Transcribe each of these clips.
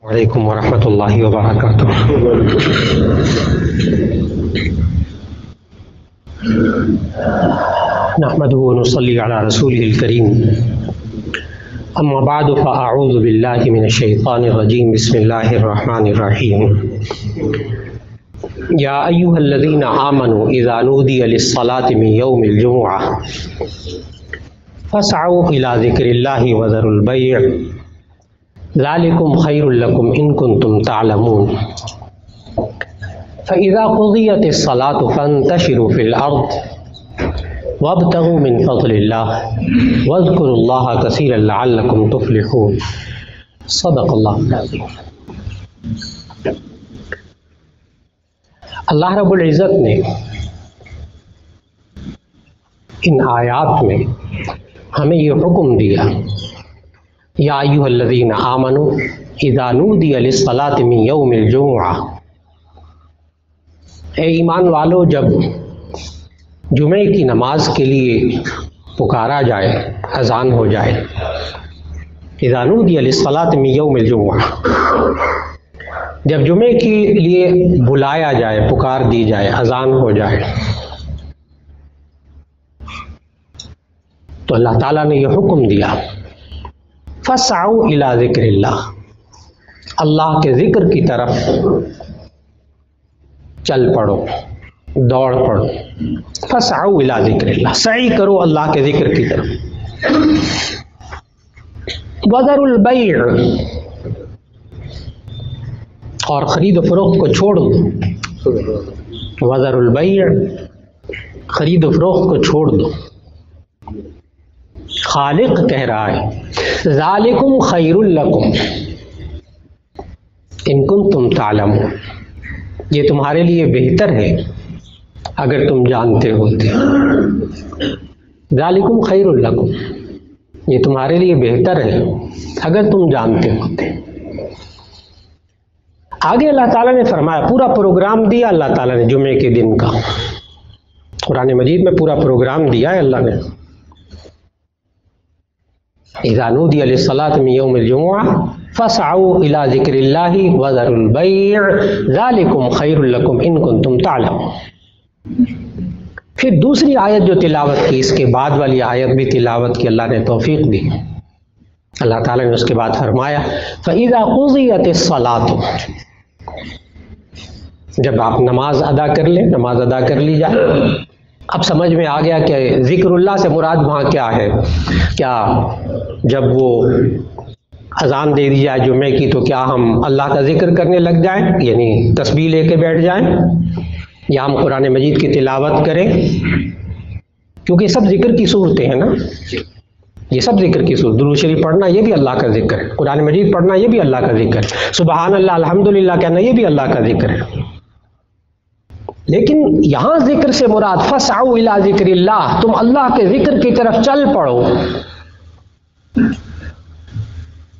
وعلیکم ورحمۃ اللہ وبرکاتہ۔ نحمده ونصلي على رسوله الكريم، اما بعد فاعوذ باللہ من الشیطان الرجیم، بسم اللہ الرحمن الرحیم۔ یا ایھا الذین آمنوا اذا نودی للصلاة من یوم الجمعہ فاسعوا الی ذکر اللہ وذروا البیع ذالکم خیر لکم ان کنتم تعلمون۔ فاذا قضیت الصلاة فانتشروا فی الارض وابتغوا من فضل اللہ واذکروا اللہ کثیرا لعلکم تفلحون۔ صدق اللہ العظیم۔ اللہ رب العزت نے ان آیات میں ہمیں یہ حکم دیا، یا ایھا الذین آمنوا اذا نودی للصلاة من یوم الجمعہ، اے ایمان والو جب جمعے کی نماز کے لیے پکارا جائے، اذان ہو جائے، اذا نودی للصلاة من یوم الجمعہ، جب جمعے کے لیے بلایا جائے، پکار دی جائے، اذان ہو جائے، تو اللہ تعالیٰ نے یہ حکم دیا، فاسعوا الی ذکر اللہ، اللہ کے ذکر کی طرف چل پڑو، دوڑ پڑو۔ فاسعوا الی ذکر اللہ، سعی کرو اللہ کے ذکر کی طرف۔ وذروا البیع، اور خرید و فروخت کو چھوڑ دو۔ وذروا البیع، خرید و فروخت کو چھوڑ دو۔ خالق کہہ رہا ہے ذالکم خیر لکم ان کنتم تعلمون، یہ تمہارے لیے بہتر ہے اگر تم جانتے ہوتے۔ ذالکم خیر لکم، یہ تمہارے لیے بہتر ہے اگر تم جانتے ہوتے۔ آگے اللہ تعالیٰ نے فرمایا، پورا پروگرام دیا اللہ تعالیٰ نے جمعے کے دن کا، قرآن مجید میں پورا پروگرام دیا ہے اللہ نے۔ اذا نودی للصلاة من یوم الجمعہ فاسعوا الی ذکر اللہ وذروا البیع ذالکم خیر لکم ان کنتم تعلمون۔ پھر دوسری آیت جو تلاوت کی، اس کے بعد والی آیت بھی تلاوت کی، اللہ نے توفیق دی۔ اللہ تعالیٰ نے اس کے بعد فرمایا فَإِذَا قُضِيَتِ الصَّلَاةُ، جب آپ نماز ادا کر لیں، نماز ادا کر لی جائے۔ اب سمجھ میں آ گیا کہ ذکر اللہ سے مراد وہاں کیا ہے۔ کیا جب وہ اذان دے دی جائے جمعے کی تو کیا ہم اللہ کا ذکر کرنے لگ جائیں، یعنی تسبیح لے کے بیٹھ جائیں، یا ہم قرآن مجید کی تلاوت کریں؟ کیونکہ یہ سب ذکر کی صورتیں ہیں نا، یہ سب ذکر کی صورت۔ درود شریف پڑھنا یہ بھی اللہ کا ذکر ہے، قرآن مجید پڑھنا یہ بھی اللہ کا ذکر ہے، سبحان اللہ الحمدللہ کہنا یہ بھی اللہ کا ذکر ہے۔ لیکن یہاں ذکر سے مراد فاسعوا الی ذکر اللہ، تم اللہ کے ذکر کی طرف چل پڑو۔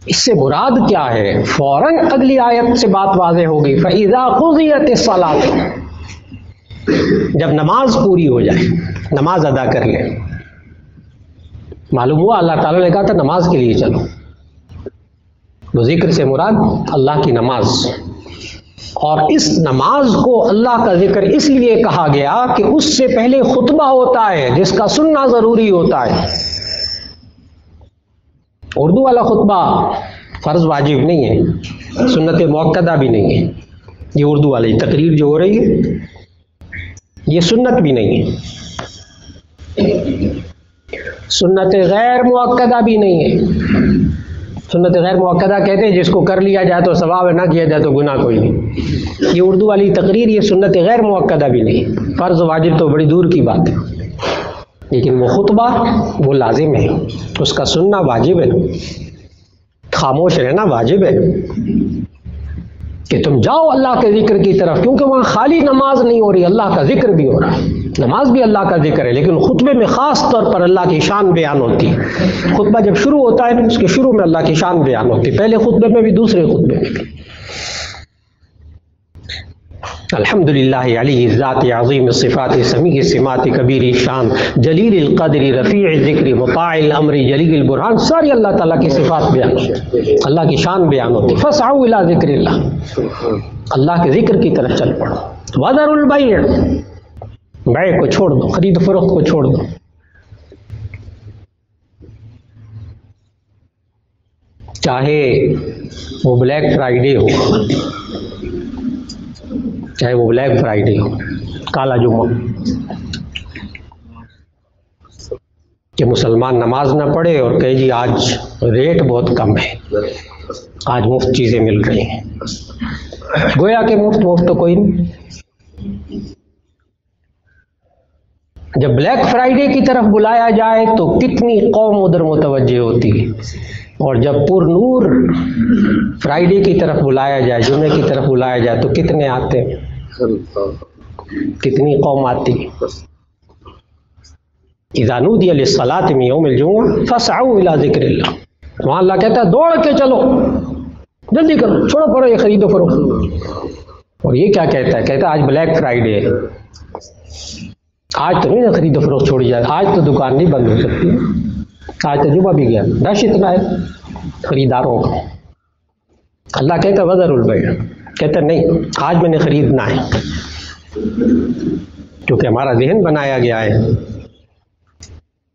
اس سے مراد کیا ہے؟ فوراً اگلی آیت سے بات واضح ہوگی، فَإِذَا قُضِيَتِ الصَّلَاةُ، جب نماز پوری ہو جائے، نماز ادا کر لیں۔ معلوم ہوا اللہ تعالیٰ نے کہا تھا نماز کے لیے چلو، وہ ذکر سے مراد اللہ کی نماز۔ اور اس نماز کو اللہ کا ذکر اس لیے کہا گیا کہ اس سے پہلے خطبہ ہوتا ہے جس کا سننا ضروری ہوتا ہے۔ اردو والا خطبہ فرض واجب نہیں ہے، سنت مؤکدہ بھی نہیں ہے، یہ اردو والی تقریر جو ہو رہی ہے یہ سنت بھی نہیں ہے، سنت غیر مؤکدہ بھی نہیں ہے۔ سنت غیر مؤکدہ کہتے ہیں جس کو کر لیا جائے تو ثواب ہے، نہ کیا جائے تو گناہ کوئی نہیں۔ یہ اردو والی تقریر یہ سنت غیر مؤکدہ بھی نہیں، فرض واجب تو بڑی دور کی بات ہے، لیکن وہ خطبہ وہ لازم ہے، اس کا سننا واجب ہے، خاموش رہنا واجب ہے کہ تم جاؤ اللہ کے ذکر کی طرف، کیونکہ وہاں خالی نماز نہیں ہو رہی، اللہ کا ذکر بھی ہو رہا ہے۔ نماز بھی اللہ کا ذکر ہے، لیکن خطبے میں خاص طور پر اللہ کی شان بیان ہوتی ہے۔ خطبہ جب شروع ہوتا ہے اس کے شروع میں اللہ کی شان بیان ہوتی ہے، پہلے خطبے میں بھی دوسرے خطبے میں بھی۔ الحمدللہ علی الذات عظیم الصفات سمیع السمات کبیر الشان جلیل القدر رفیع الذکر مطاع الامر جلیل البرہان، ساری اللہ تعالیٰ کی صفات بیان ہوتی، اللہ کی شان بیان ہوتی۔ فاسعوا الی ذکر اللہ، اللہ کے ذکر کی طرف چل پڑو۔ وذروا البیع، بیع کو چھوڑ دو، خرید و فروخت کو چھوڑ دو۔ چاہے وہ بلیک فرائیڈے ہو، چاہے وہ بلیک فرائیڈے ہو، کالا جمعہ، کہ مسلمان نماز نہ پڑھے اور کہے جی آج ریٹ بہت کم ہے، آج مفت چیزیں مل رہی ہیں، گویا کہ مفت تو کوئی نہیں۔ جب بلیک فرائیڈے کی طرف بلایا جائے تو کتنی قوم ادھر متوجہ ہوتی ہے، اور جب پر نور فرائیڈے کی طرف بلایا جائے، جمعے کی طرف بلایا جائے تو کتنے آتے ہیں، کتنی قوم آتی ہے۔ اذا نودی للصلاۃ من یوم الجمعہ فاسعوا الی ذکر اللہ، وہاں اللہ کہتا ہے دوڑ کے چلو، جلدی کرو، چھوڑو پڑو یہ خرید و فروخت۔ اور یہ کیا کہتا ہے، کہتا ہے آج بلیک فرائیڈے ہے، آج تو نہیں نا خرید و فروخت چھوڑی جائے، آج تو دکان نہیں بند ہو سکتی، آج تو جمعہ بھی گیا، رش اتنا ہے خریداروں کا۔ اللہ کہتا ہے وذروا البیع، کہتا ہے نہیں آج میں نے خریدنا ہے، کیونکہ ہمارا ذہن بنایا گیا ہے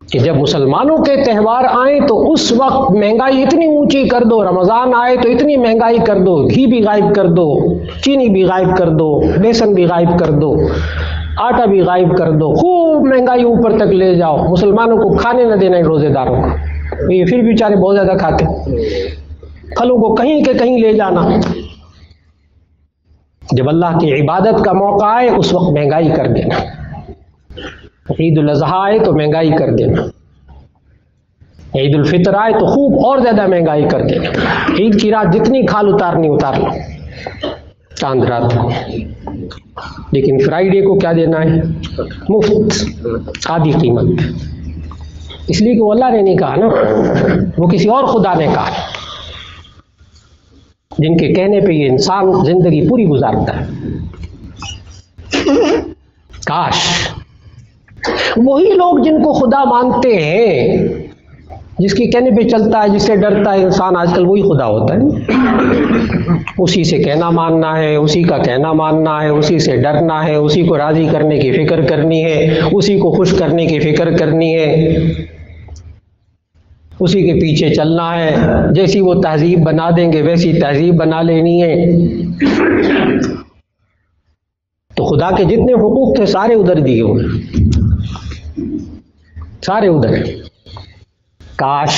کہ جب مسلمانوں کے تہوار آئیں تو اس وقت مہنگائی اتنی اونچی کر دو، رمضان آئے تو اتنی مہنگائی کر دو، گھی بھی غائب کر دو، چینی بھی غائب کر دو، بیسن بھی غائب کر دو، آٹا بھی غائب کر دو، خوب مہنگائی اوپر تک لے جاؤ، مسلمانوں کو کھانے نہ دینا روزے داروں کو، یہ پھر بیچارے بہت زیادہ کھاتے، پھلوں کو کہیں کے کہیں لے جانا۔ جب اللہ کی عبادت کا موقع آئے اس وقت مہنگائی کر دینا، عید الاضحیٰ آئے تو مہنگائی کر دینا، عید الفطر آئے تو خوب اور زیادہ مہنگائی کر دینا، عید کی رات جتنی کھال اتارنی اتار لو چاند رات کو، لیکن فرائیڈے کو کیا دینا ہے، مفت، آدھی قیمت، اس لیے کہ وہ اللہ نے نہیں کہا نا، وہ کسی اور خدا نے کہا، جن کے کہنے پہ یہ انسان زندگی پوری گزارتا ہے۔ کاش وہی لوگ جن کو خدا مانتے ہیں، جس کے کہنے پہ چلتا ہے، جس سے ڈرتا ہے انسان، آج کل وہی خدا ہوتا ہے، اسی سے کہنا ماننا ہے، اسی کا کہنا ماننا ہے، اسی سے ڈرنا ہے، اسی کو راضی کرنے کی فکر کرنی ہے، اسی کو خوش کرنے کی فکر کرنی ہے، اسی کے پیچھے چلنا ہے، جیسی وہ تہذیب بنا دیں گے ویسی تہذیب بنا لینی ہے۔ تو خدا کے جتنے حقوق تھے سارے ادھر دیے ہوئے، سارے ادھر۔ کاش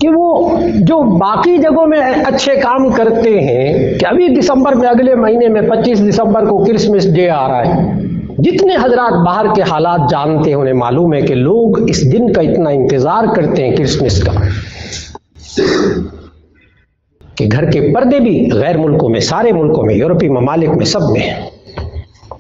کہ وہ جو باقی جگہوں میں اچھے کام کرتے ہیں، کہ ابھی دسمبر میں، اگلے مہینے میں 25 دسمبر کو کرسمس ڈے آ رہا ہے، جتنے حضرات باہر کے حالات جانتے ہیں انہیں معلوم ہے کہ لوگ اس دن کا اتنا انتظار کرتے ہیں کرسمس کا، کہ گھر کے پردے بھی غیر ملکوں میں، سارے ملکوں میں، یورپی ممالک میں، سب میں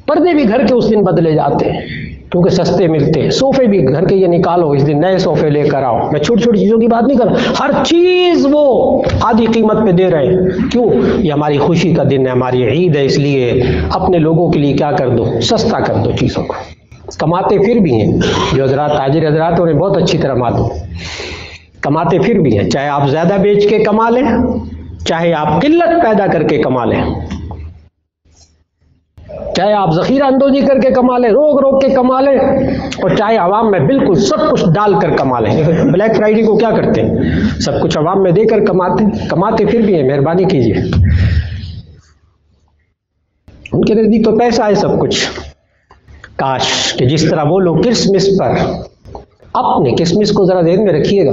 پردے بھی گھر کے اس دن بدلے جاتے ہیں کیونکہ سستے ملتے ہیں، صوفے بھی گھر کے یہ نکالو، اس دن نئے صوفے لے کر آؤ، میں چھوٹی چھوٹی چیزوں کی بات نہیں کر رہا، ہر چیز وہ آدھی قیمت پہ دے رہے ہیں، کیوں؟ یہ ہماری خوشی کا دن ہے، ہماری عید ہے، اس لیے اپنے لوگوں کے لیے کیا کر دو، سستا کر دو چیزوں کو۔ کماتے پھر بھی ہیں جو حضرات تاجر حضرات، انہیں بہت اچھی طرح معلوم، کماتے پھر بھی ہیں، چاہے آپ زیادہ بیچ کے کما لیں، چاہے آپ قلت پیدا کر کے کما لیں، چاہے آپ ذخیرہ اندوزی کر کے کما لیں، روک روک کے کما لیں، اور چاہے عوام میں بالکل سب کچھ ڈال کر کما لیں۔ بلیک فرائیڈے کو کیا کرتے ہیں، سب کچھ عوام میں دے کر کماتے پھر بھی ہیں، مہربانی کیجیے، ان کے نزدیک تو پیسہ ہے سب کچھ۔ کاش کہ جس طرح وہ لوگ کرسمس پر، اپنے کرسمس کو ذرا ذہن میں رکھیے گا،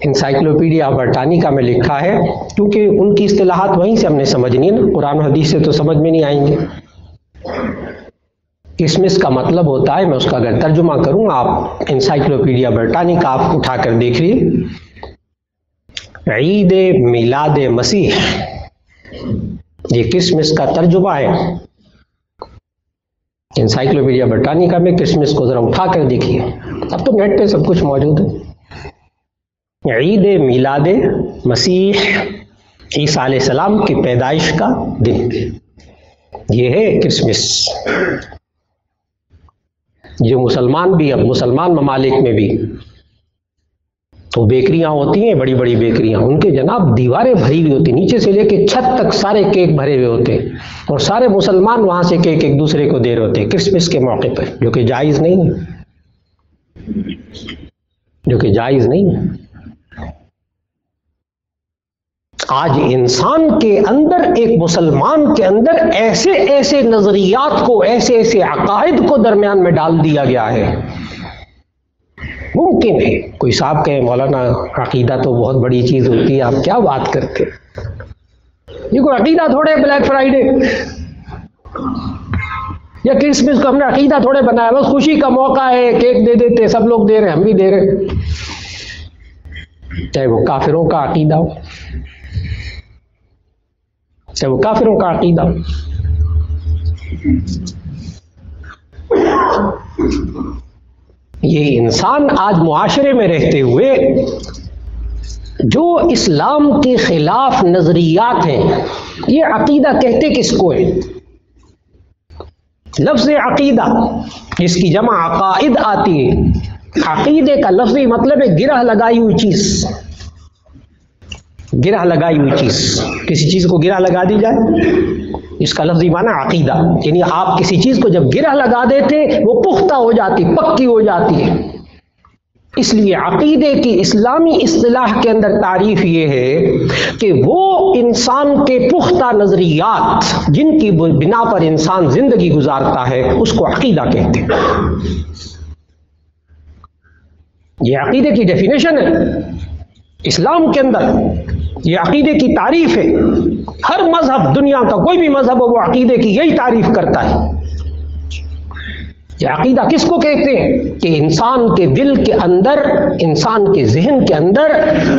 انسائکلوپیڈیا برٹانیکا میں لکھا ہے، کیونکہ ان کی اصطلاحات وہیں سے ہم نے سمجھنی ہے نا، قرآن و حدیث سے تو سمجھ میں نہیں آئیں گے۔ کرسمس کا مطلب ہوتا ہے، میں اس کا اگر ترجمہ کروں، آپ انسائکلوپیڈیا برٹانیکا آپ اٹھا کر دیکھ لیے، عید میلاد مسیح، یہ کرسمس کا ترجمہ ہے۔ انسائکلوپیڈیا برٹانیکا میں کرسمس کو ذرا اٹھا کر دیکھیے، اب تو نیٹ پہ سب کچھ موجود ہے۔ عید میلاد مسیح عیسیٰ علیہ السلام کی پیدائش کا دن، یہ ہے کرسمس، جو مسلمان بھی، اب مسلمان ممالک میں بھی تو بیکریاں ہوتی ہیں، بڑی بڑی بیکریاں، ان کے جناب دیواریں بھری ہوئی ہوتی، نیچے سے لے کے چھت تک سارے کیک بھرے ہوئے ہوتے ہیں، اور سارے مسلمان وہاں سے کیک ایک دوسرے کو دے رہے ہوتے ہیں کرسمس کے موقع پر، جو کہ جائز نہیں ہے، جو کہ جائز نہیں ہے۔ آج انسان کے اندر، ایک مسلمان کے اندر ایسے ایسے نظریات کو، ایسے ایسے عقائد کو درمیان میں ڈال دیا گیا ہے۔ ممکن ہے کوئی صاحب کہے مولانا عقیدہ تو بہت بڑی چیز ہوتی ہے، آپ کیا بات کرتے، یہ کوئی عقیدہ تھوڑے بلیک فرائیڈے یا کرسمس کو ہم نے عقیدہ تھوڑے بنایا، بس خوشی کا موقع ہے، کیک دے دیتے، سب لوگ دے رہے، ہم بھی دے رہے، چاہے وہ کافروں کا عقیدہ ہو، چاہے وہ کافروں کا عقیدہ ہو۔ یہ انسان آج معاشرے میں رہتے ہوئے جو اسلام کے خلاف نظریات ہیں، یہ عقیدہ کہتے کس کو ہے؟ لفظ عقیدہ جس کی جمع عقائد آتی ہے، عقیدے کا لفظی مطلب ہے گرہ لگائی ہوئی چیز، گرہ لگائی ہوئی چیز، کسی چیز کو گرہ لگا دی جائے، اس کا لفظی معنی عقیدہ، یعنی آپ کسی چیز کو جب گرہ لگا دیتے وہ پختہ ہو جاتی، پکی ہو جاتی ہے۔ اس لیے عقیدے کی اسلامی اصطلاح کے اندر تعریف یہ ہے کہ وہ انسان کے پختہ نظریات جن کی بنا پر انسان زندگی گزارتا ہے، اس کو عقیدہ کہتے ہیں۔ یہ عقیدے کی ڈیفینیشن ہے اسلام کے اندر، یہ عقیدے کی تعریف ہے۔ ہر مذہب، دنیا کا کوئی بھی مذہب ہو، وہ عقیدے کی یہی تعریف کرتا ہے۔ یہ عقیدہ کس کو کہتے ہیں؟ کہ انسان کے دل کے اندر، انسان کے ذہن کے اندر،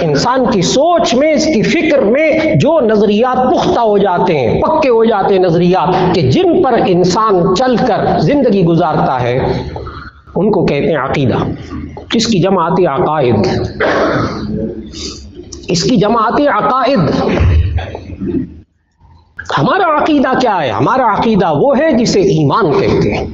انسان کی سوچ میں، اس کی فکر میں جو نظریات پختہ ہو جاتے ہیں، پکے ہو جاتے ہیں نظریات، کہ جن پر انسان چل کر زندگی گزارتا ہے، ان کو کہتے ہیں عقیدہ، جس کی جمع آتی ہے عقائد، اس کی جمع آتی ہے عقائد۔ ہمارا عقیدہ کیا ہے؟ ہمارا عقیدہ وہ ہے جسے ایمان کہتے ہیں۔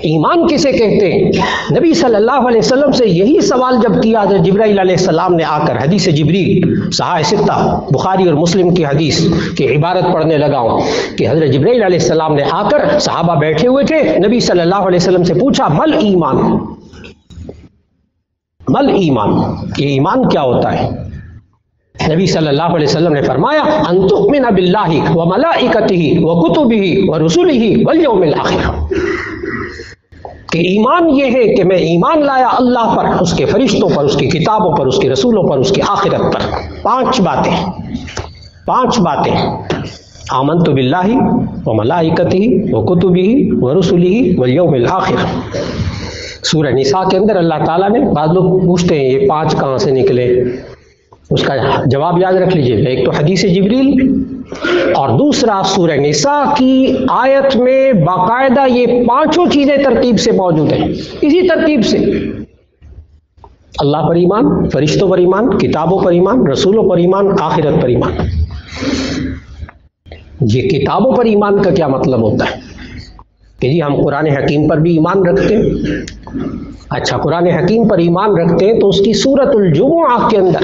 ایمان کسے کہتے ہیں؟ نبی صلی اللہ علیہ وسلم سے یہی سوال جب کیا تھا جبرائیل علیہ السلام نے آ کر، حدیث جبریل صحاح ستہ بخاری اور مسلم کی حدیث کی عبارت پڑھنے لگا ہوں کہ حضرت جبرائیل علیہ السلام نے آ کر، صحابہ بیٹھے ہوئے تھے، نبی صلی اللہ علیہ وسلم سے پوچھا مل ایمان، مل ایمان، یہ ایمان کیا ہوتا ہے؟ نبی صلی اللہ علیہ وسلم نے فرمایا ان تؤمن باللہ وملائکتہ وکتبہ ورسلہ والیوم الآخر، کہ ایمان یہ ہے کہ میں ایمان لایا اللہ پر، اس کے فرشتوں پر، اس کی کتابوں پر، اس کے رسولوں پر، اس کی آخرت پر۔ پانچ باتیں، آمنت باللہ وملائکتہ وکتبہ ورسلہ والیوم الآخر۔ سورہ نساء کے اندر اللہ تعالیٰ نے، بعض لوگ پوچھتے ہیں یہ پانچ کہاں سے نکلے، اس کا جواب یاد رکھ لیجئے، ایک تو حدیث جبریل، اور دوسرا سورہ نساء کی آیت میں باقاعدہ یہ پانچوں چیزیں ترتیب سے موجود ہیں، اسی ترتیب سے اللہ پر ایمان، فرشتوں پر ایمان، کتابوں پر ایمان، رسولوں پر ایمان، آخرت پر ایمان۔ یہ کتابوں پر ایمان کا کیا مطلب ہوتا ہے کہ جی ہم قرآن حکیم پر بھی ایمان رکھتے ہیں؟ اچھا، قرآن حکیم پر ایمان رکھتے ہیں تو اس کی سورۃ الجمعہ کے اندر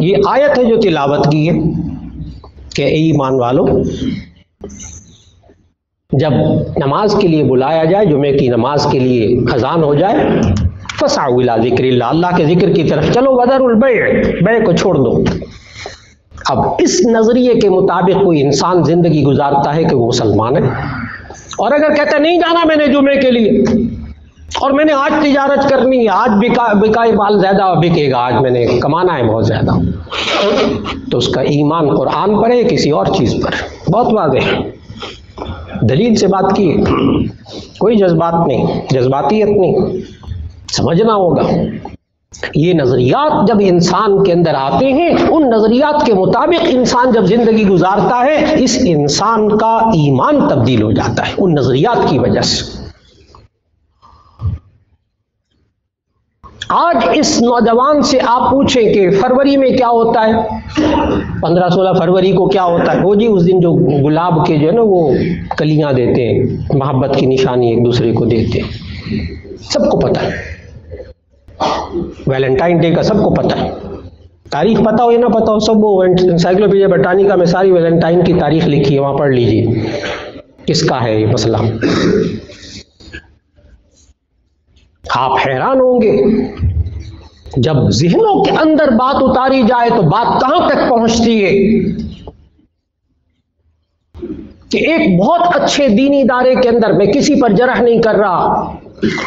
یہ آیت ہے جو تلاوت کی ہے کہ اے ایمان والو، جب نماز کے لیے بلایا جائے، جمعے کی نماز کے لیے اذان ہو جائے، فسعوا الی ذکر اللہ، اللہ کے ذکر کی طرف چلو، وذروا البیع، بیع کو چھوڑ دو۔ اب اس نظریے کے مطابق کوئی انسان زندگی گزارتا ہے کہ وہ مسلمان ہے، اور اگر کہتا ہے نہیں جانا میں نے جمعے کے لیے، اور میں نے آج تجارت کرنی ہے، آج بکائے مال زیادہ بکے گا، آج میں نے کمانا ہے بہت زیادہ، تو اس کا ایمان قرآن پر ہے کسی اور چیز پر؟ بہت واضح ہے، دلیل سے بات کی ہے، کوئی جذبات نہیں، جذباتیت نہیں، سمجھنا ہوگا۔ یہ نظریات جب انسان کے اندر آتے ہیں، ان نظریات کے مطابق انسان جب زندگی گزارتا ہے، اس انسان کا ایمان تبدیل ہو جاتا ہے ان نظریات کی وجہ سے۔ آج اس نوجوان سے آپ پوچھیں کہ فروری میں کیا ہوتا ہے، 15-16 فروری کو کیا ہوتا ہے، وہ جی اس دن جو گلاب کے جو ہے نا وہ کلیاں دیتے ہیں، محبت کی نشانی ایک دوسرے کو دیتے ہیں، سب کو پتہ ہے۔ ویلنٹائن ڈے کا سب کو پتہ ہے، تاریخ پتہ ہو یا نہ پتہ ہو، سب وہ انسائکلوپیڈیا برٹانیکا میں ساری ویلنٹائن کی تاریخ لکھی ہے، وہاں پڑھ لیجیے کس کا ہے یہ مسئلہ۔ آپ حیران ہوں گے جب ذہنوں کے اندر بات اتاری جائے تو بات کہاں تک پہنچتی ہے کہ ایک بہت اچھے دینی ادارے کے اندر، میں کسی پر جرح نہیں کر رہا،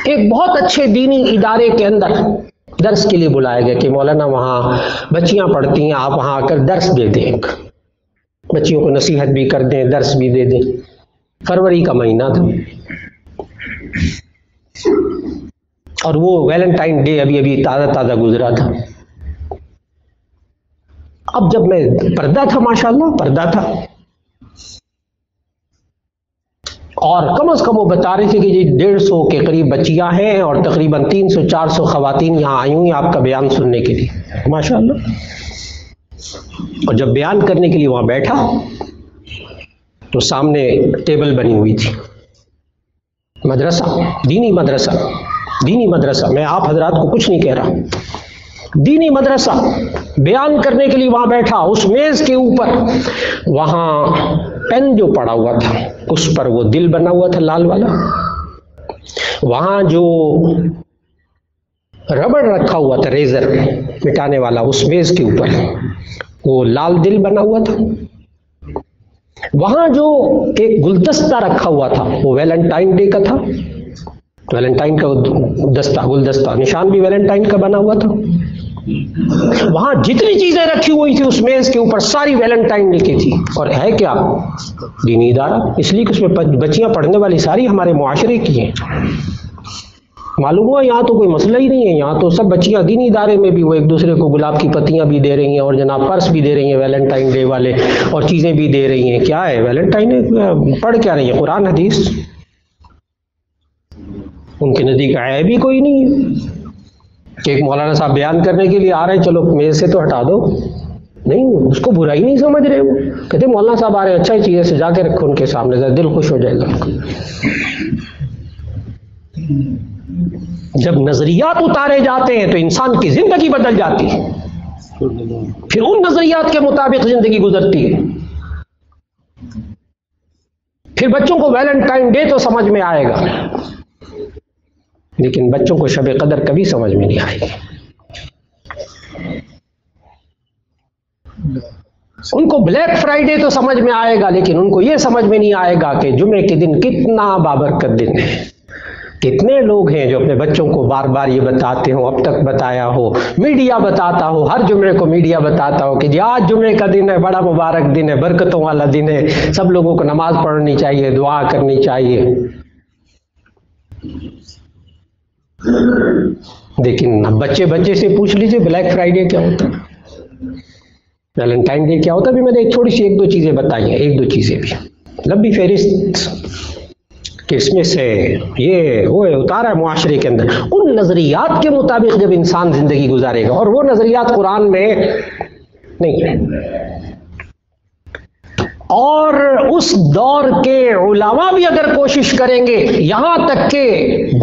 ایک بہت اچھے دینی ادارے کے اندر درس کے لیے بلایا گیا کہ مولانا وہاں بچیاں پڑھتی ہیں، آپ وہاں آ کر درس دے دیں، بچیوں کو نصیحت بھی کر دیں، درس بھی دے دیں۔ فروری کا مہینہ تھا اور وہ ویلنٹائن ڈے ابھی تازہ گزرا تھا۔ اب جب میں پردہ تھا، ماشاءاللہ پردہ تھا، اور کم از کم وہ بتا رہے تھے کہ جی 150 کے قریب بچیاں ہیں اور تقریباً 300-400 خواتین یہاں آئی ہوئی ہیں آپ کا بیان سننے کے لیے، ماشاءاللہ۔ اور جب بیان کرنے کے لیے وہاں بیٹھا تو سامنے ٹیبل بنی ہوئی تھی، مدرسہ، دینی مدرسہ، میں آپ حضرات کو کچھ نہیں کہہ رہا، دینی مدرسہ، بیان کرنے کے لیے وہاں بیٹھا، اس میز کے اوپر وہاں پین جو پڑا ہوا تھا اس پر وہ دل بنا ہوا تھا لال والا، وہاں جو ربڑ رکھا ہوا تھا ریزر مٹانے والا اس میز کے اوپر وہ لال دل بنا ہوا تھا، وہاں جو ایک گلدستہ رکھا ہوا تھا وہ ویلنٹائن ڈے کا تھا، ویلنٹائن کا گلدستہ نشان بھی ویلنٹائن کا بنا ہوا تھا، وہاں جتنی چیزیں رکھی ہوئی تھی اس میز کے اوپر ساری ویلنٹائن ڈے کی تھی، اور ہے کیا دینی ادارہ، اس لیے کہ اس میں بچیاں پڑھنے والی ساری ہمارے معاشرے کی ہیں۔ معلوم ہوا یہاں تو کوئی مسئلہ ہی نہیں ہے، یہاں تو سب بچیاں دینی ادارے میں بھی وہ ایک دوسرے کو گلاب کی پتیاں بھی دے رہی ہیں اور جناب پرس بھی دے رہی ہیں ویلنٹائن ڈے والے، اور چیزیں بھی دے رہی ہیں۔ کیا ہے ویلنٹائن ڈے پڑھ کیا رہی ہے؟ قرآن حدیث، ان کے نزدیک عیب بھی کوئی نہیں ہے کہ ایک مولانا صاحب بیان کرنے کے لیے آ رہے ہیں، چلو میز سے تو ہٹا دو، نہیں اس کو برائی نہیں سمجھ رہے، وہ کہتے مولانا صاحب آ رہے ہیں، اچھا ہی چیز ہے سجا کے رکھو ان کے سامنے، ذرا دل خوش ہو جائے گا۔ جب نظریات اتارے جاتے ہیں تو انسان کی زندگی بدل جاتی ہے، پھر ان نظریات کے مطابق زندگی گزرتی ہے، پھر بچوں کو ویلنٹائن ڈے تو سمجھ میں آئے گا لیکن بچوں کو شب قدر کبھی سمجھ میں نہیں آئے گی، ان کو بلیک فرائیڈے تو سمجھ میں آئے گا لیکن ان کو یہ سمجھ میں نہیں آئے گا کہ جمعے کے دن کتنا بابرکت دن ہے۔ کتنے لوگ ہیں جو اپنے بچوں کو بار بار یہ بتاتے ہوں، اب تک بتایا ہو، میڈیا بتاتا ہو، ہر جمعے کو میڈیا بتاتا ہو کہ جی آج جمعے کا دن ہے، بڑا مبارک دن ہے، برکتوں والا دن ہے، سب لوگوں کو نماز پڑھنی چاہیے، دعا کرنی چاہیے، لیکن اب بچے سے پوچھ لیجئے بلیک فرائیڈے کیا ہوتا ہے، ویلنٹائن ڈے کیا ہوتا ہے۔ بھی میں نے تھوڑی سی 1-2 چیزیں بتائی ہیں، 1-2 چیزیں بھی لمبی فہرست کہ اس میں سے یہ وہ اتارا ہے معاشرے کے اندر، ان نظریات کے مطابق جب انسان زندگی گزارے گا، اور وہ نظریات قرآن میں نہیں ہے، اور اس دور کے علماء بھی اگر کوشش کریں گے، یہاں تک کہ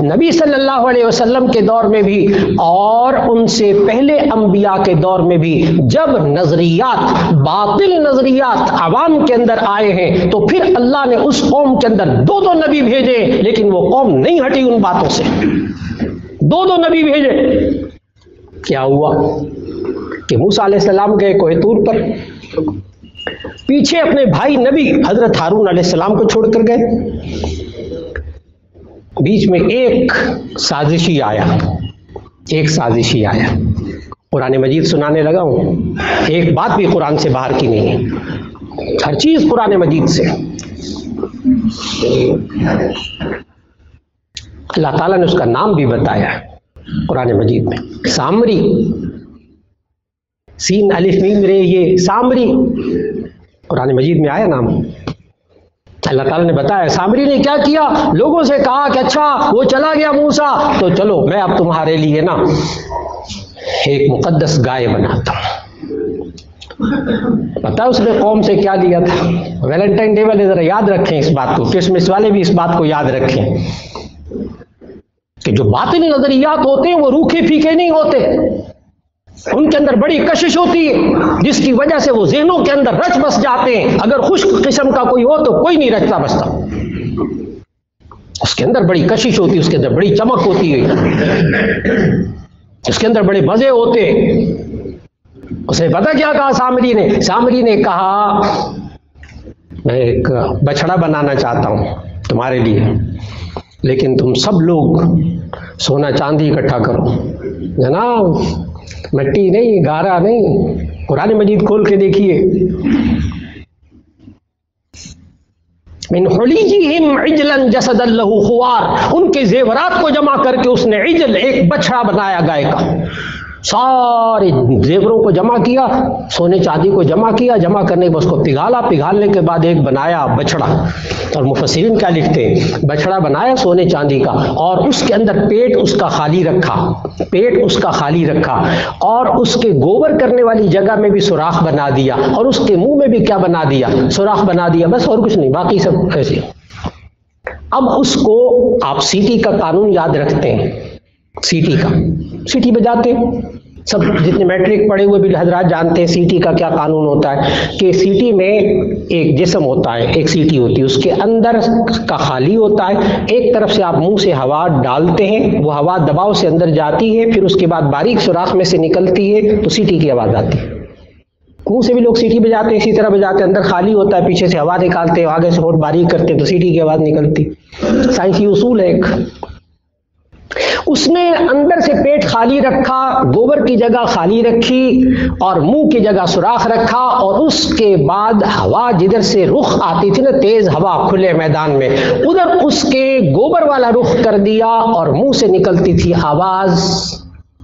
نبی صلی اللہ علیہ وسلم کے دور میں بھی اور ان سے پہلے انبیاء کے دور میں بھی جب نظریات، باطل نظریات عوام کے اندر آئے ہیں تو پھر اللہ نے اس قوم کے اندر 2 نبی بھیجے، لیکن وہ قوم نہیں ہٹی ان باتوں سے، 2 نبی بھیجے۔ کیا ہوا کہ موسیٰ علیہ السلام گئے کوہ طور پر، پیچھے اپنے بھائی نبی حضرت ہارون علیہ السلام کو چھوڑ کر گئے، بیچ میں ایک سازشی آیا، قرآن مجید سنانے لگا ہوں، ایک بات بھی قرآن سے باہر کی نہیں ہے، ہر چیز قرآن مجید سے۔ اللہ تعالیٰ نے اس کا نام بھی بتایا قرآن مجید میں، سامری، سین الف میم رے، یہ سامری قرآن مجید میں آیا نام، اللہ تعالیٰ نے بتایا سامری نے کیا کیا، لوگوں سے کہا کہ اچھا وہ چلا گیا موسیٰ، تو چلو میں اب تمہارے لیے نا ایک مقدس گائے بناتا ہوں۔ پتا اس نے قوم سے کیا دیا تھا؟ ویلنٹائن ڈے والے ذرا یاد رکھیں اس بات کو، کرسمس والے بھی اس بات کو یاد رکھیں کہ جو باطنی نظریات ہوتے ہیں وہ روکھے پھیکے نہیں ہوتے، ان کے اندر بڑی کشش ہوتی ہے جس کی وجہ سے وہ ذہنوں کے اندر رچ بس جاتے ہیں۔ اگر خشک قسم کا کوئی ہو تو کوئی نہیں رچتا بستا، اس کے اندر بڑی کشش ہوتی ہے، اس کے اندر بڑی چمک ہوتی ہے، اس کے اندر بڑے مزے ہوتے ہیں۔ اس نے پتہ کیا کہا سامری نے کہا میں ایک بچڑا بنانا چاہتا ہوں تمہارے لیے، لیکن تم سب لوگ سونا چاندی اکٹھا کرو، جناب مٹی نہیں، گارا نہیں، قرآن مجید کھول کے دیکھیے، من حلیجہم عجلا جسدا لہ خوار، ان کے زیورات کو جمع کر کے اس نے عجل ایک بچڑا بنایا گائے کا، سارے زیوروں کو جمع کیا، سونے چاندی کو جمع کیا، جمع کرنے کے بعد اس کو پگھالا، پگھالنے کے بعد ایک بنایا بچڑا۔ اور مفسرین کیا لکھتے ہیں، بچڑا بنایا سونے چاندی کا، اور اس کے اندر پیٹ اس کا خالی رکھا، اور اس کے گوبر کرنے والی جگہ میں بھی سوراخ بنا دیا، اور اس کے منہ میں بھی کیا بنا دیا، سوراخ بنا دیا، بس اور کچھ نہیں، باقی سب ایسے۔ اب اس کو آپ سیٹی کا قانون یاد رکھتے ہیں، سیٹی بجاتے ہیں، سب جتنے میٹرک پڑھے ہوئے بھی حضرات جانتے ہیں سیٹی کا کیا قانون ہوتا ہے، کہ سیٹی میں ایک جسم ہوتا ہے، ایک سیٹی ہوتی ہے، اس کے اندر کا خالی ہوتا ہے، ایک طرف سے آپ منہ سے ہوا ڈالتے ہیں، وہ ہوا دباؤ سے اندر جاتی ہے، پھر اس کے بعد باریک سوراخ میں سے نکلتی ہے تو سیٹی کی آواز آتی ہے۔ منہ سے بھی لوگ سیٹی بجاتے ہیں، اسی طرح بجاتے ہیں، اندر خالی ہوتا ہے، پیچھے سے ہوا نکالتے ہیں، آگے سے ہونٹ باریک کرتے ہیں تو سیٹی کی آواز نکلتی۔ سائنسی اصول ہے ایک۔ اس نے اندر سے پیٹ خالی رکھا، گوبر کی جگہ خالی رکھی، اور منہ کی جگہ سوراخ رکھا، اور اس کے بعد ہوا جدھر سے رخ آتی تھی نا، تیز ہوا کھلے میدان میں، ادھر اس کے گوبر والا رخ کر دیا، اور منہ سے نکلتی تھی آواز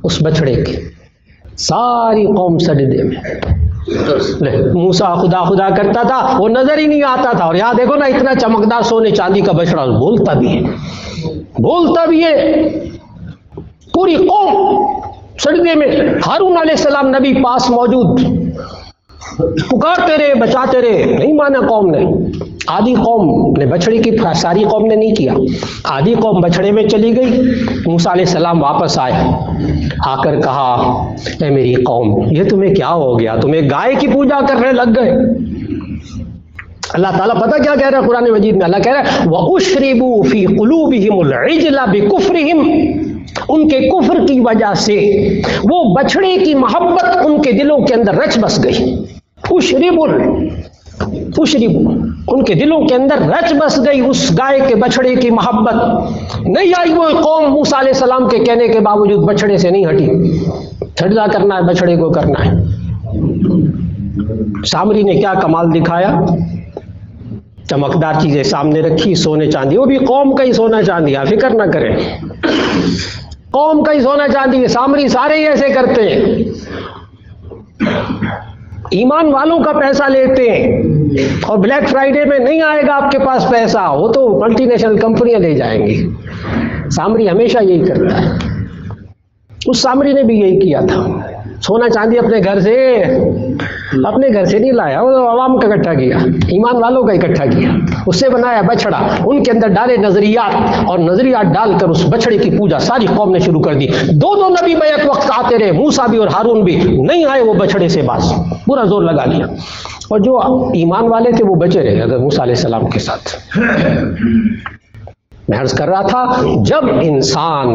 اس بچڑے کی، ساری قوم سجدے میں۔ موسیٰ خدا خدا کرتا تھا، وہ نظر ہی نہیں آتا تھا، اور یہاں دیکھو نا اتنا چمکدار سونے چاندی کا بچڑا، بولتا بھی ہے، پوری قوم سجدے میں، ہارون علیہ السلام نبی پاس موجود، پکارتے رہے، بچاتے رہے، نہیں مانا قوم نے۔ آدھی قوم نے بچڑے کی، ساری قوم نے نہیں کیا، آدھی قوم بچڑے میں چلی گئی۔ موسیٰ علیہ السلام واپس آئے، آ کر کہا اے میری قوم، یہ تمہیں کیا ہو گیا، تمہیں گائے کی پوجا کرنے لگ گئے۔ اللہ تعالیٰ پتہ کیا کہہ رہا ہے قرآن مجید میں، اللہ کہہ رہا ہے وَأُشْرِبُوا فِي قُلُوبِهِمُ الْعِجْلَ بِكُفْرِهِمْ، ان کے کفر کی وجہ سے وہ بچڑے کی محبت ان کے دلوں کے اندر رچ بس گئی۔ اشربوا، ان کے دلوں کے اندر رچ بس گئی اس گائے کے بچڑے کی محبت۔ نہیں آئی وہ قوم موسیٰ علیہ السلام کے کہنے کے باوجود بچڑے سے نہیں ہٹی، سجدہ کرنا ہے، بچڑے کو کرنا ہے۔ سامری نے کیا کمال دکھایا، چمکدار چیزیں سامنے رکھی، سونے چاندی، وہ بھی قوم کا ہی سونا چاندی، آپ فکر نہ کریں، قوم کا ہی سونا چاندی ہے، سامری سارے ہی ایسے کرتے ہیں، ایمان والوں کا پیسہ لیتے ہیں، اور بلیک فرائیڈے میں نہیں آئے گا آپ کے پاس پیسہ، وہ تو ملٹی نیشنل کمپنیاں لے جائیں گی۔ سامری ہمیشہ یہی کرتا ہے، اس سامری نے بھی یہی کیا تھا، سونا چاندی اپنے گھر سے نہیں لایا، وہ عوام کا اکٹھا کیا، ایمان والوں کا اکٹھا کیا، اس سے بنایا بچڑا، ان کے اندر ڈالے نظریات، اور نظریات ڈال کر اس بچڑے کی پوجا ساری قوم نے شروع کر دی۔ دو نبی بیک وقت آتے رہے، موسیٰ بھی اور ہارون بھی، نہیں آئے وہ بچڑے سے باز، پورا زور لگا لیا، اور جو ایمان والے تھے وہ بچے رہے اگر موسیٰ علیہ السلام کے ساتھ۔ میں عرض کر رہا تھا، جب انسان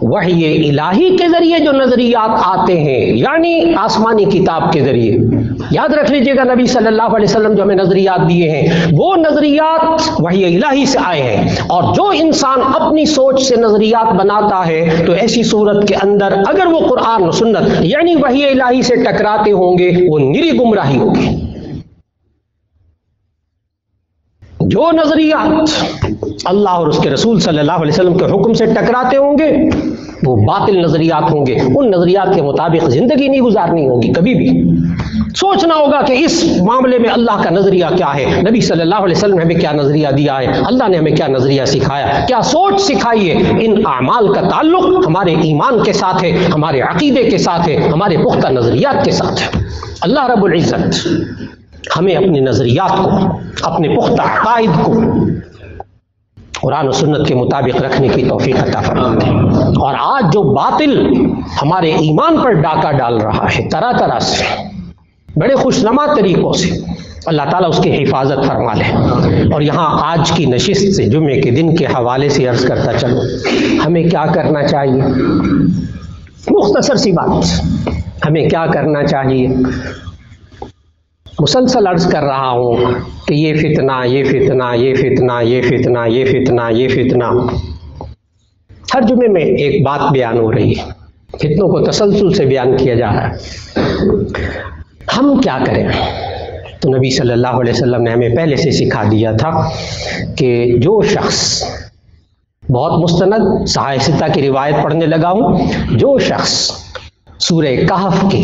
وحی الہی کے ذریعے جو نظریات آتے ہیں، یعنی آسمانی کتاب کے ذریعے، یاد رکھ لیجئے گا نبی صلی اللہ علیہ وسلم جو ہمیں نظریات دیے ہیں، وہ نظریات وحی الہی سے آئے ہیں، اور جو انسان اپنی سوچ سے نظریات بناتا ہے تو ایسی صورت کے اندر اگر وہ قرآن و سنت یعنی وحی الہی سے ٹکراتے ہوں گے، وہ نری گمراہی ہوگی۔ جو نظریات اللہ اور اس کے رسول صلی اللہ علیہ وسلم کے حکم سے ٹکراتے ہوں گے وہ باطل نظریات ہوں گے، ان نظریات کے مطابق زندگی نہیں گزارنی ہوگی کبھی بھی۔ سوچنا ہوگا کہ اس معاملے میں اللہ کا نظریہ کیا ہے، نبی صلی اللہ علیہ وسلم نے ہمیں کیا نظریہ دیا ہے، اللہ نے ہمیں کیا نظریہ سکھایا، کیا سوچ سکھائی ہے۔ ان اعمال کا تعلق ہمارے ایمان کے ساتھ ہے، ہمارے عقیدے کے ساتھ ہے، ہمارے پختہ نظریات کے ساتھ ہے۔ اللہ رب العزت ہمیں اپنے نظریات کو، اپنے پختہ عقائد کو قرآن و سنت کے مطابق رکھنے کی توفیق عطا فرمائے۔ اور آج جو باطل ہمارے ایمان پر ڈاکہ ڈال رہا ہے طرح طرح سے، بڑے خوشنما طریقوں سے، اللہ تعالیٰ اس کی حفاظت فرما لے۔ اور یہاں آج کی نشست سے، جمعے کے دن کے حوالے سے عرض کرتا چلوں، ہمیں کیا کرنا چاہیے؟ مختصر سی بات، ہمیں کیا کرنا چاہیے؟ مسلسل عرض کر رہا ہوں کہ یہ فتنہ، یہ فتنہ، یہ فتنہ، یہ فتنہ، یہ فتنہ، یہ فتنہ، ہر جمعے میں ایک بات بیان ہو رہی ہے، فتنوں کو تسلسل سے بیان کیا جا رہا ہے۔ ہم کیا کریں؟ تو نبی صلی اللہ علیہ وسلم نے ہمیں پہلے سے سکھا دیا تھا کہ جو شخص، بہت مستند صحاح ستہ کی روایت پڑھنے لگا ہوں، جو شخص سورہ کہف کی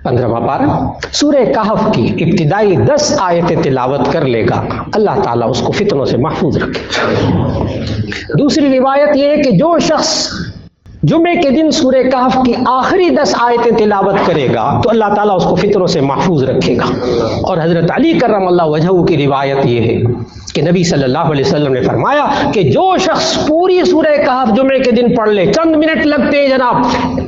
15واں پارہ، سورہ کہف کی ابتدائی 10 آیتیں تلاوت کر لے گا، اللہ تعالیٰ اس کو فتنوں سے محفوظ رکھے گا۔ دوسری روایت یہ ہے کہ جو شخص جمعے کے دن سورہ کہف کی آخری 10 آیتیں تلاوت کرے گا تو اللہ تعالیٰ اس کو فتنوں سے محفوظ رکھے گا۔ اور حضرت علی کرم اللہ وجہہ کی روایت یہ ہے کہ نبی صلی اللہ علیہ وسلم نے فرمایا کہ جو شخص پوری سورہ کہف جمعے کے دن پڑھ لے، چند منٹ لگتے ہیں جناب،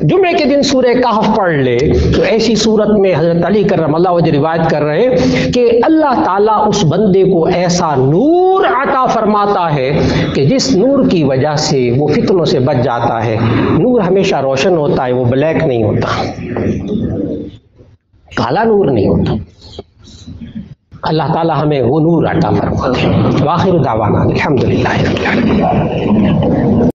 جمعے کے دن سورہ کہف پڑھ لے، تو ایسی صورت میں حضرت علی کرم اللہ وجہ روایت کر رہے ہیں کہ اللہ تعالیٰ اس بندے کو ایسا نور عطا فرماتا ہے کہ جس نور کی وجہ سے وہ فتنوں سے بچ جاتا ہے۔ نور ہمیشہ روشن ہوتا ہے، وہ بلیک نہیں ہوتا، کالا نور نہیں ہوتا۔ اللہ تعالیٰ ہمیں وہ نور عطا فرمائے۔ وآخر دعوانا الحمدللہ رب العالمین۔